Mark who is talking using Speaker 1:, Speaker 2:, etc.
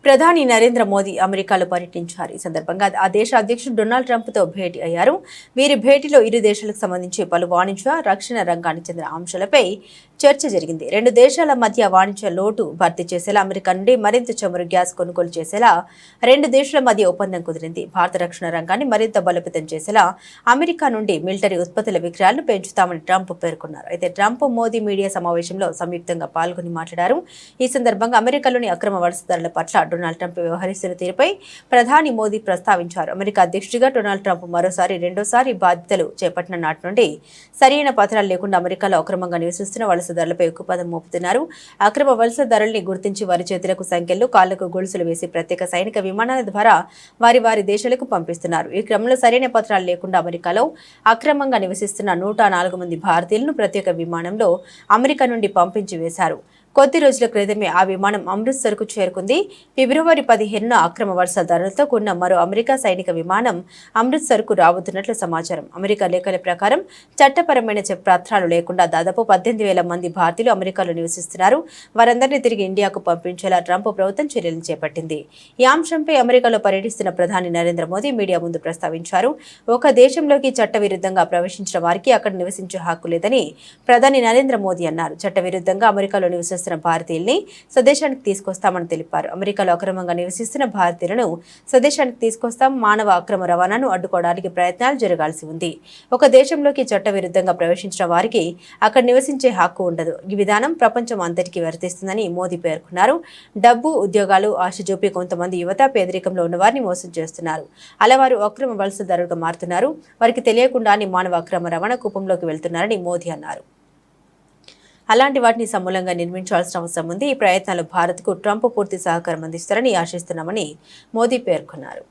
Speaker 1: ప్రధాని నరేంద్ర మోదీ అమెరికాలో పర్యటించారు. ఈ సందర్భంగా ఆ దేశ అధ్యక్షుడు డొనాల్డ్ ట్రంప్తో భేటీ అయ్యారు. వీరి భేటీలో ఇరు దేశాలకు సంబంధించి పలు వాణిజ్య, రక్షణ రంగానికి చెందిన అంశాలపై చర్చ జరిగింది. రెండు దేశాల మధ్య వాణిజ్య లోటు భర్తీ చేసేలా అమెరికా నుండి మరింత చమురు గ్యాస్ కొనుగోలు చేసేలా రెండు దేశాల మధ్య ఒప్పందం కుదిరింది. భారత రక్షణ రంగాన్ని మరింత బలోపేతం చేసేలా అమెరికా నుండి మిలిటరీ ఉత్పత్తుల విక్రయాలను పెంచుతామని ట్రంప్ పేర్కొన్నారు. అయితే ట్రంప్ మోదీ మీడియా సమావేశంలో సంయుక్తంగా పాల్గొని మాట్లాడారు. ఈ సందర్భంగా అమెరికాలోని అక్రమ వలసదారుల పట్ల డొనాల్డ్ ట్రంప్ వ్యవహరిస్తున్న తీరుపై ప్రధాని మోదీ ప్రస్తావించారు. అమెరికా అధ్యక్షుడిగా డొనాల్డ్ ట్రంప్ రెండోసారి బాధ్యతలు చేపట్టిన నాటి నుండి సరైన పత్రాలు లేకుండా అమెరికాలో అక్రమంగా నివసిస్తున్న వలసదారులపై ఉక్కుపాదం మోపుతున్నారు. అక్రమ వలసదారుల్ని గుర్తించి వారి చేతులకు సంఖ్యలు, కాళ్లకు గొలుసులు వేసి ప్రత్యేక సైనిక విమానాల ద్వారా వారి దేశాలకు పంపిస్తున్నారు. ఈ క్రమంలో సరైన పత్రాలు లేకుండా అమెరికాలో అక్రమంగా నివసిస్తున్న 104 మంది భారతీయులను ప్రత్యేక విమానంలో అమెరికా నుండి పంపించి వేశారు. కొద్ది రోజుల క్రితమే ఆ విమానం అమృత్సర్కు చేరుకుంది. ఫిబ్రవరి 15న అక్రమ వలసదారులతో కూడిన మరో అమెరికా సైనిక విమానం అమృత్సర్కు రాబోతున్నట్లు సమాచారం. అమెరికా లేఖల ప్రకారం చట్టపరమైన పత్రాలు లేకుండా దాదాపు 18,000 మంది భారతీయులు అమెరికాలో నివసిస్తున్నారు. వారందరినీ తిరిగి ఇండియాకు పంపించేలా ట్రంప్ ప్రభుత్వం చర్యలు చేపట్టింది. ఈ అంశంపై అమెరికాలో పర్యటిస్తున్న ప్రధాని నరేంద్ర మోదీ మీడియా ముందు ప్రస్తావించారు. ఒక దేశంలోకి చట్టవిరుద్ధంగా ప్రవేశించిన వారికి అక్కడ నివసించే హక్కు లేదని ప్రధాని నరేంద్ర మోదీ అన్నారు. చట్టవిరుద్ధంగా అమెరికాలో నివసిస్తున్న భారతీయుల్ని స్వదేశానికి తీసుకొస్తామని తెలిపారు. అమెరికాలో అక్రమంగా నివసిస్తున్న భారతీయులను స్వదేశానికి తీసుకొస్తాం. మానవ అక్రమ రవాణాను అడ్డుకోవడానికి ప్రయత్నాలు జరగాల్సి ఉంది. ఒక దేశంలోకి చట్టవిరుద్ధంగా ప్రవేశించిన వారికి అక్కడ నివసించే హక్కు ఉండదు. ఈ విధానం ప్రపంచం అంతటికీ వర్తిస్తుందని మోదీ పేర్కొన్నారు. డబ్బు, ఉద్యోగాలు ఆశ చూపి కొంతమంది యువత పేదరికంలో ఉన్న వారిని మోసం చేస్తున్నారు. అలా వారు అక్రమ వలసదారులుగా మారుతున్నారు. వారికి తెలియకుండానే మానవ అక్రమ రవాణా కూపంలోకి వెళ్తున్నారని మోదీ అన్నారు. అలాంటి వాటిని సమూలంగా నిర్మించాల్సిన అవసరం ఉంది. ఈ ప్రయత్నాలు భారత్కు ట్రంప్ పూర్తి సహకారం అందిస్తారని ఆశిస్తున్నామని మోదీ పేర్కొన్నారు.